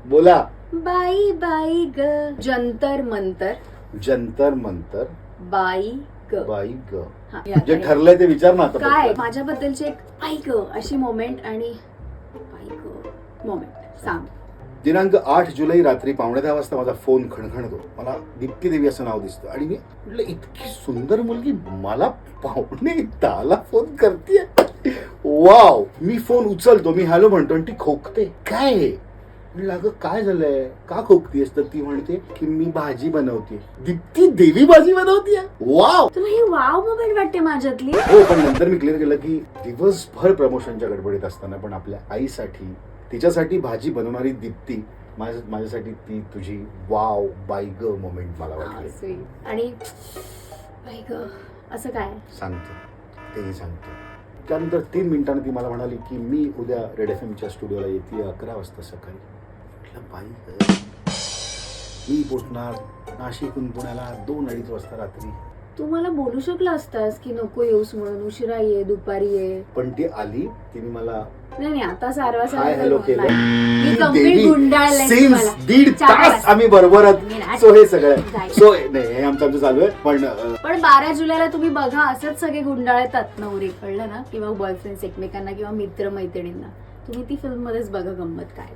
बोला. बाई बाई ग जंतर मंतर. जंतर मंतर. बाई ग. बाई ग. हा, जे ठरलंय ते विचार ना आता. काय माझ्याबद्दलची एक बाई ग अशी मोमेंट आणि बाई ग मोमेंट सांग. दिनांक 8 जुलै रात्री 9:15 वाजता माझा फोन खणखणतो. मला दीप्ती देवी असं नाव दिसतं आणि मी म्हटलं इतकी सुंदर मुलगी मला 9:15 फोन करते. वाव. मी फोन उचलतो, मी हॅलो म्हणतो आणि ती खोकते. काय हे? म्हणलं अगं काय झालंय, का खोकतीयस? तर ती म्हणते की मी भाजी बनवते. दीप्ती देवी भाजी बनवतीये. वाव. तुला ही वाव मोमेंट वाटते माझ्यातली. हो, पण नंतर मी क्लिअर केलं की दिवसभर प्रमोशनच्या गडबडीत असताना पण आपल्या आईसाठी, तिच्यासाठी भाजी बनवणारी दीप्ती माझ्यासाठी ती तुझी वाव बाई ग मोमेंट मला वाटली. आणि बाई ग असं काय सांगतो तेही सांगतो. त्यानंतर 3 मिनिटांनी ती मला म्हणाली की मी उद्या रेड FM स्टुडिओला येते 11 वाजता सकाळी. म्हटलं बाई ग. मी पोचणार नाशिकहून पुण्याला 2-2:30 वाजता रात्री. तू मला बोलू शकला असतास की नको येऊस म्हणून, उशिरा ये, दुपारी ये. पण ती आली, तिने मला नाही आता सारवा हाय हॅलो केलं. गुंडाळलंय. 1.5 तास आम्ही बरोबर. सो हे सगळं सो नाही हे आमचं चालू आहे. पण 12 जुलैला तुम्ही बघा असंच सगळे गुंडाळतात नवरे, कळलं ना, किंवा बॉयफ्रेंड्स एकमेकांना किंवा मित्र मैत्रिणींना. तुम्ही ती फिल्म मध्येच बघा गंमत काय.